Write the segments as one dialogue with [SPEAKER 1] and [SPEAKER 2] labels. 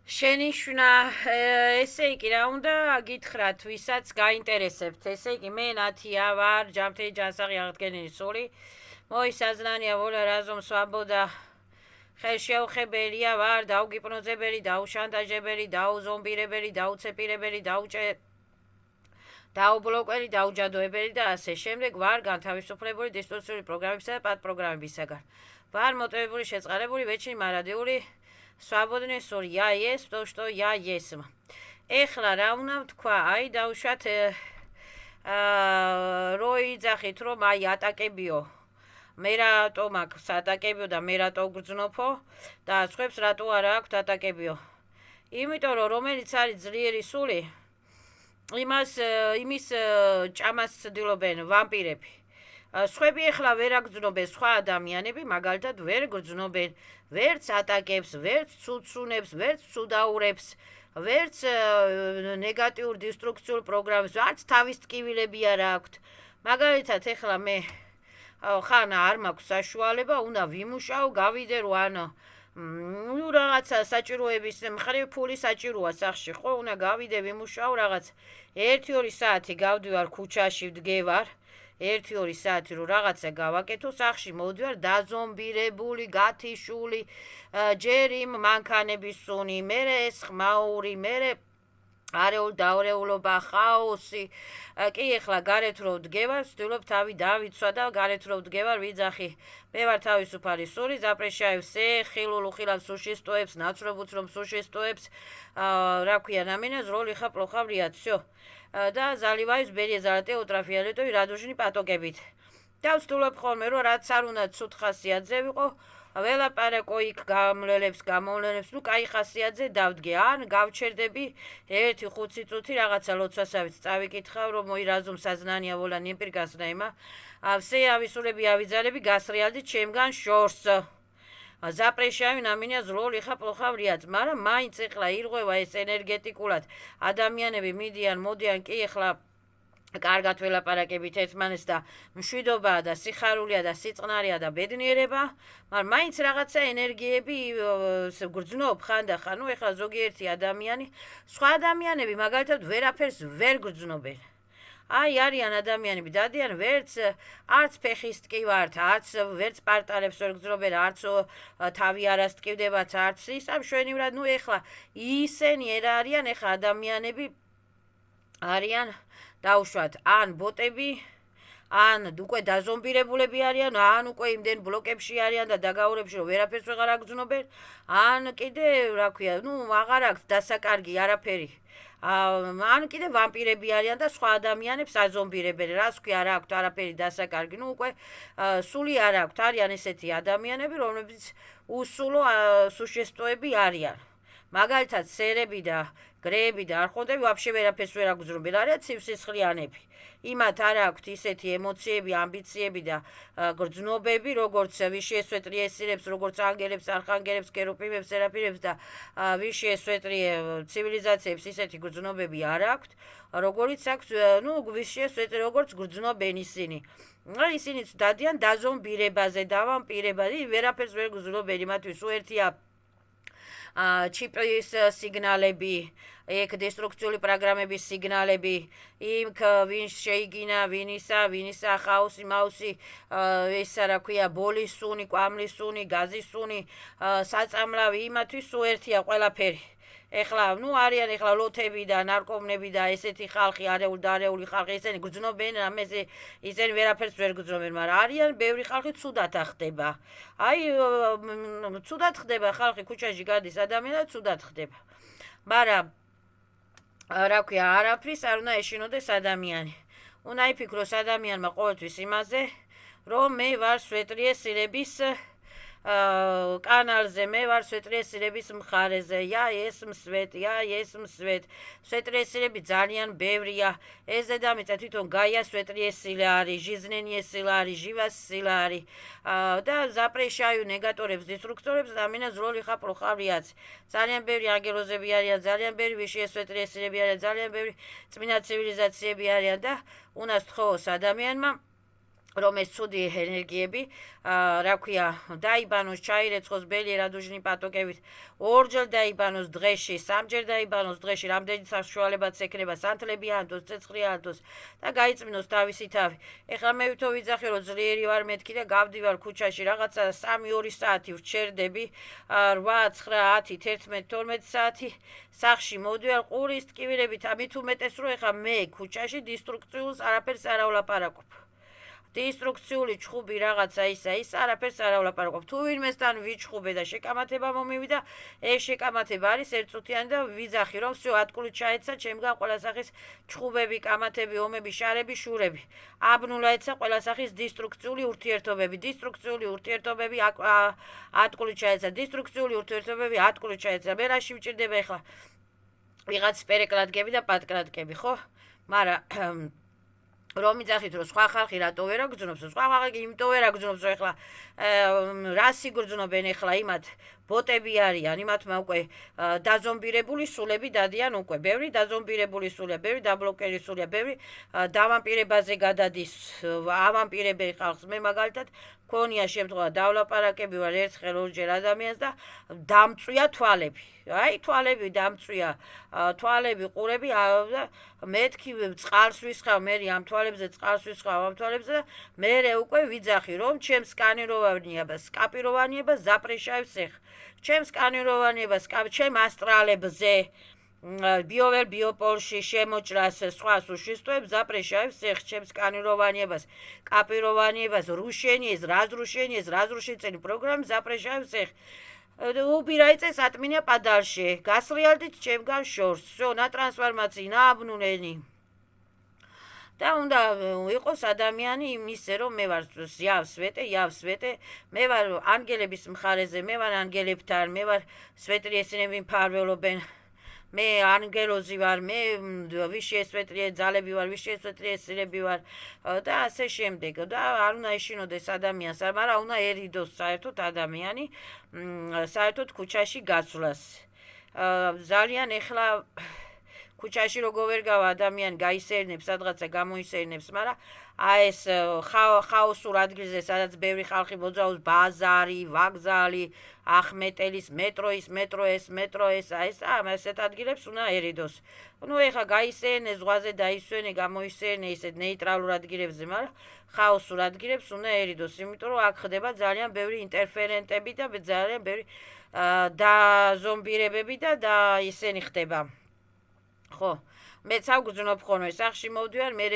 [SPEAKER 1] შენიშვნა ესე იგი რა უნდა გითხრათ ვისაც გაინტერესებთ ესე იგი მე ნათია ვარ ჯანმრთელი ჯანსაღი აღდგენილი სული მოისაზნანია ვოля разум свобода ხელშეუხებელია ვარ დაუგიპნოზებელი დაუშანტაჟებელი დაუზომბირებელი დაუცეპირებელი დაუბლოკვერი დაუჯადოებელი და ასე შემდეგ ვარ განთავისუფლებული დისტრუქციული პროგრამებისა და პატპროგრამებისაგან ვარ მოტივირებული შეწყარებული ვეჩნი მარადიული Свободный сор, я есть то, что я есть. Ეხლა რა უნდა ვთქვა, აი დავუშვათ რო იძახით რომ აი ატაკებიო. მე რატო მაქვს ატაკებიო და მე რატო გრძნობო და სხვებს რატო არ აქვთ ატაკებიო. იმიტომ რომ რომელიც არის ძლიერი სული, იმის ჭამას ცდილობენ ვამპირები. სხვები ეხლა ვერ აგრძნობენ სხვა ადამიანები, მაგალითად ვერ გრძნობენ ვერც ატაკებს, ვერც ცუცუნებს, ვერც ცუდაურებს, ვერც ნეგატიურ დისტრუქციულ პროგრამებს, არც თავის ტკივილები არ აქვთ. მაგალითად ეხლა მე ხან არ მაქვს საშუალება, უნდა ვიმუშაო, გავიდე რო ანუ რაღაცა საჭიროების მხრივ ფული საჭიროა სახში, ხო, უნდა გავიდე ვიმუშაო რაღაც 1-2 საათი გავდივარ ქუჩაში ვდგევარ. 1-2 საათი რომ რაღაცა გავაკეთო სახში მოვდივარ დაზომბირებული გათიშული ჯერ იმ მანქანების სუნი მერე ეს ხმაური მერე არეულ დაურეულობა ხაოსი კი ეხლა გარეთ რო ვდგევარ ვცდილობ თავი დავიცვა და გარეთ რო ვდგევარ ვიძახი მე ვარ თავისუფალი სული ზაპრეშაევ все ხილულ ხილავს существуებს ნაცნობუცრომ существуებს რა ქვია ნამინას როლი ხა პროხავრიათ всё და ზალივაის ბერია ზალატე უტრაფიალეტო რადოჟინი პატოკებით და ვცდილობ ხოლმე რომ რაც არ უნდა ცუდ ხასიათზე ვიყო ველაპარაკო იქ გამოვლენებს ნუ კაი ხასიათზე დავდგე ან გავჩერდები 1-5 წუთი რაღაცა ლოცვასავით წავიკითხავ რომ მოი разум сознания воля не пригаснаема все ავისურები ავიძალები გასრიალდი ჩემგან შორს запрещаю на меня зло лиха плохо врიათ მაგრამ მაინც ეხლა ირღვევა ეს ენერგეტიკულად ადამიანები მიდიან მოდიან კი ეხლა კარგად ველაპარაკებით ერთმანეთს და მშვიდობაა და სიხარულია და სიწყნარია და ბედნიერება, მაგრამ მაინც რაღაცა ენერგიები გრძნობ ხანდახან, ნუ ეხლა ზოგიერთი ადამიანი, სხვა ადამიანები მაგალითად ვერაფერს ვერ გრძნობენ. აი არიან ადამიანები დადიან არც ფეხის ტკივართ, არც ვერც პარტალებს ვერ გრძნობენ, არც თავი არ ასტკივდებათ, არც ის ამ შვენივრად, ნუ ეხლა ისენი რა არიან ეხლა ადამიანები არიან დავუშვათ ან ბოტები ან უკვე დაზომბირებულები არიან ან უკვე იმდენ ბლოკებში არიან და დაგაურებში რომ ვერაფერს ვეღარ აგრძნობენ ან კიდე რა ქვია ნუ აღარ აქვს დასაკარგი არაფერი ან კიდე ვამპირები არიან და სხვა ადამიანებს აზომბირებენ რას ქვია არ აქვთ არაფერი დასაკარგი ნუ უკვე სული არ აქვთ არიან ესეთი ადამიანები რომლებიც უსულო სუშესტოები არიან მაგალითად სერები და გრეები და არხონდები ვაფშე ვერაფერს ვერ აგრძნობენ არიან ცივსისხლიანები იმათ არ აქვთ ისეთი ემოციები ამბიციები და გრძნობები როგორც ვიში ესვეტრი ესირებს როგორც ანგელებს არხანგელებს კერუბიმებს სერაფიმებს და ვიში ესვეტრი ცივილიზაციებს ისეთი გრძნობები არ აქვთ როგორც აქვს ნუ ვიში ესვეტრი როგორც გრძნობენ ისინი ისინიც დადიან დაზომბირებაზე დავამპირებაზე ვერაფერს ვერ გრძნობენ იმათთვის უერთია ჩიპის სიგნალები, ეგ დესტრუქციული პროგრამების სიგნალები, იქ ვინ შეიგინა, ვინისა ხაოსი, მაუსი, ეს რა ქვია, ბოლის სუნი, კვამლის სუნი, გაზის სუნი, საწამლავი, იმათვის უერთია ყველაფერი. ეხლა ნუ არიან ეხლა ლოთები და ნარკომნები და ესეთი ხალხი არეული და არეული ხალხი ესენი გრძნობენ ამაზე ისინი ვერაფერს ვერ გრძნობენ მაგრამ არიან ბევრი ხალხი ცუდად ხდება აი ცუდად ხდება ხალხი ქუჩაში გადის ადამიანი და ცუდად ხდება მაგრამ რა ქვია არაფრის არ უნდა ეშინოდეს ადამიანი უნდა იფიქროს ადამიანმა ყოველთვის იმაზე რომ მე ვარ სვეტრიესირების კანალზე მე ვარ სვეტრიესირების მხარეზე ეს მსვეთ სვეტრიესირები ძალიან ბევრია ეს დედამიწა თვითონ გაია სვეტრიესილი არის ჟიზნენიესილი არის ჟივასილი არის და ზაპრეშაიუ ნეგატორებს დისტრუქტორებს და მინას როლი ხა პროხავრიაც ძალიან ბევრი ანგელოზები არიან ძალიან ბევრი ვიში სვეტრიესირები არიან ძალიან ბევრი წმინდა ცივილიზაციები არიან და უნდა სთხოვოს ადამიანმა რომ ეს ცუდი ენერგიები, რა ქვია, დაიბანოს, ჩაირეცხოს ბელი რადუჟნი პატოკებით, ორჯერ დაიბანოს დღეში, სამჯერ დაიბანოს დღეში, რამდენი საშუალებაც ექნება, სანთლები ანდოს, ცეცხლი ანდოს და გაიწმინოს თავისი თავი. ეხლა მე ვითო ვიძახი, რომ ძლიერი ვარ მეთქი და გავდივარ ქუჩაში, რაღაცა 3-2 საათი ვჩერდები, 8, 9, 10, 11, 12 საათი სახში მოვდივარ ყურის ტკივილებით, ამით უმეტეს რომ ეხლა მე ქუჩაში დისტრუქციულს არაფერს არ ავლაპარაკობ. დისტრუქციული ჩხუბი რაღაცა ის არაფერს არ ავლაპარაკობ. თუ ვინმესთან ვიჩხუბე და შეკამათება მომივიდა, ეს შეკამათება არის ერთწუთიანი და ვიძახი, რომ всё ატკული ჩაეცა ჩემგან ყველა სახის ჩხუბები, კამათები, ომები, შარები, შურები. აბნულა ეცა ყველა სახის დისტრუქციული ურთიერთობები, დისტრუქციული ურთიერთობები ატკული ჩაეცა, დისტრუქციული ურთიერთობები ატკული ჩაეცა. მე რაში მჭირდება ეხლა ვიღაც პერეკლადგები და პატკლადგები, ხო? მაგრამ რომ იძახით რომ სხვა ხალხი რატო ვერ აგრძნობს, სხვა ხალხი იმიტომ ვერ აგრძნობს, რომ ეხლა რას იგრძნობენ ეხლა იმათ ბოტები არიან, იმათმა უკვე დაზომბირებული სულები დადიან უკვე, ბევრი დაზომბირებული სულია, ბევრი დაბლოკერი სულია, ბევრი დავამპირებაზე გადადის, ავამპირებენ ხალხს. მე მაგალითად მქონია შემთხვევა დავლაპარაკები ვარ ერთხელ ორჯერ ადამიანს და დამწვია თვალები. აი თვალები დამწვია, თვალები, ყურები და მეთქი წყალს ვისხავ, მე ამ თვალებზე წყალს ვისხავ, ამ თვალებზე და მე უკვე ვიძახი, რომ ჩემს სკაპიროვანიება ზაპრეშაევს ეხ. ჩემს სკანიროვანიებას, ჩემ ასტრალებზე ბიოველ ბიოპოლში შემოჭრას სხვას უშისტოებს ზაპრეშაევს ეხ ჩემს სკანიროვანიებას, კაპიროვანიებას, რუშენიეს, რაზრუშეცენი პროგრამ ზაპრეშაევს ეხ. უბირაიწეს ატმინია პადალში, გასრიალდით ჩემგან შორს, всё, на ტრანსფორმაცია, на აბნულენი. და უნდა იყოს ადამიანი იმისე, რომ მე ვარ სვეტე, მე ვარ ანგელების მხარეზე, მე ვარ ანგელებთან, მე ვარ სვეტრი ესენები მფარველობენ. მე ანგელოზი ვარ, მე ვიში ესვეტრი ძალები ვარ, ვიში ესვეტრი ესილები ვარ და ასე შემდეგ. და არ უნდა ეშინოდეს ადამიანს, მაგრამ უნდა ერიდოს საერთოდ ადამიანი საერთოდ ქუჩაში გასვლას. ძალიან ეხლა ქუჩაში როგორ ვერ გავა ადამიანი გაისერნებს, სადღაცა გამოისერნებს, მაგრამ ეს ხაოსურ ადგილზე, სადაც ბევრი ხალხი მოძრაობს, ბაზარი, ვაგზალი, ახმეტელის, მეტრო-ეს, ასეთ ადგილებს უნდა ერიდოს. ეხლა გაისერნე, ზღვაზე დაისვენე, გამოისერნე ისეთ ნეიტრალურ ადგილებზე, მაგრამ ხაოსურ ადგილებს უნდა ერიდოს, იმიტომ რომ აქ ხდება ძალიან ბევრი ინტერფერენტები და ძალიან ბევრი დაზომბირებები და ისენი ხდება. ხო, მეც აგრძნობ ხოლმე, სახში მოვდივარ, მე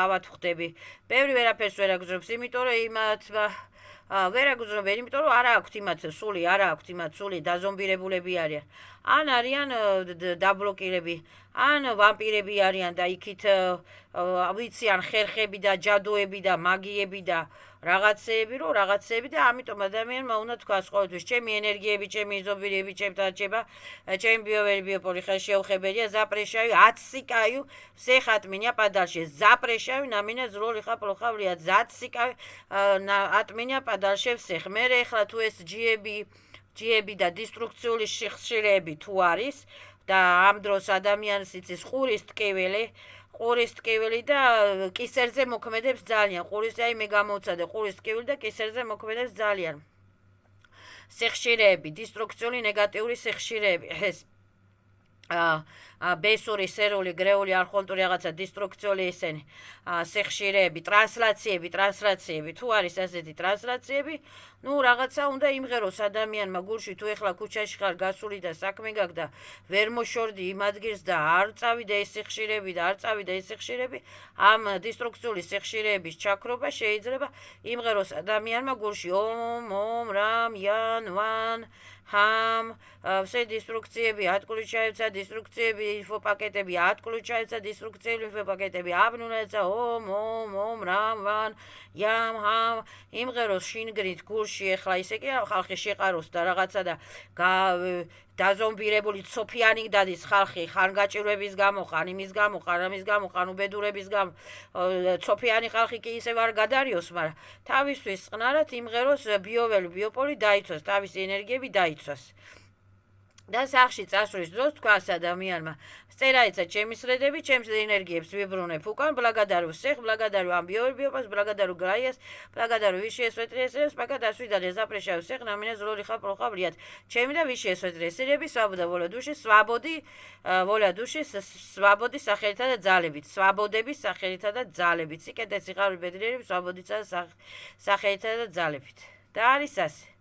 [SPEAKER 1] ავად ვხდები. ბევრი ვერაფერს ვერ აგრძნობს, იმიტომ რომ იმათმა ვერ აგრძნობენ, იმიტომ რომ არა აქვთ იმათ სული, დაზომბირებულები არიან. ან არიან დაბლოკირები, ან ვამპირები არიან და იქით ვიციან ხერხები და ჯადოები და მაგიები და რაღაცეები და ამიტომ ადამიანმა უნდა თქვას ყოველთვის ჩემი ენერგიები, ჩემი იზობირიები, ჩემი ბიოველი ბიოპოლი ხელშეუხებელია, запрещаю, отсекаю всех от меня подальше. Запрещаю на меня зло лиха плохо влиять. Отсекаю от меня подальше всех. მე ეხლა თუ ეს ჯიები და დისტრუქციული ხშირები თუ არის და ამ დროს ადამიანს იცის ყურის ტკივილი და კისერზე მოქმედებს ძალიან. აი მე გამოვცადე ყურის ტკივილი და კისერზე მოქმედებს ძალიან. სიხშირეები, დისტრუქციული ნეგატიური სიხშირეები, ეს ბესური, სერული, გრეული, არხონტური რაღაცა დისტრუქციული ესენი სიხშირეები, ტრანსლაციები, თუ არის ასეთი ტრანსლაციები, რაღაცა უნდა იმღეროს ადამიანმა გულში, თუ ეხლა ქუჩაში ხარ გასული და საქმე გაქვს და ვერ მოშორდი იმ ადგილს და არ წავიდე ეს სიხშირეები, ამ დისტრუქციული სიხშირეების ჩაქრობა შეიძლება იმღეროს ადამიანმა გულში ომ, რამ, იან, ვან, ჰამ, все диструкციები, ატკული ჩაეცა, დისტრუქციები, ინფოპაკეტები, ატკული ჩაეცა, დისტრუქციები, ინფოპაკეტები, აბნუნეცა, ომ, რამ, ვან, ям, ჰამ, იმღეროს შინგრით გულში ეხლა ისე კი ხალხი შეყაროს და რაღაცა და დაზომბირებული ცოფიანი დადის ხალხი, ხანგაჭირვების გამო, ხან იმის გამო, ხან ამის გამო, ხან უბედურების გამო, ცოფიანი ხალხი კი ისევ არ გადარიოს, მაგრამ თავისთვის წყნარად იმღეროს ბიოველი ბიოპოლი დაიცვას, თავისი ენერგიები დაიცვას. და სახში წასვლის დროს თქვას ადამიანმა სწერაიცა ჩემი სრედები, ჩემს ენერგიებს ვიბრუნებ უკან, благодарю всех, благодарю амбиорбиопас, благодарю Граиас, благодарю высшие светлые, пока до свидания, запрещаю всех, на меня зло лиха плохо влиять. Чем да высшие светлые, свобода, воля души, свободы, воля души, свободы сахарита да залебит, свободеби сахарита да залебит, сикеда сихари бедрери, свободица сахарита да залебит. და არის ასე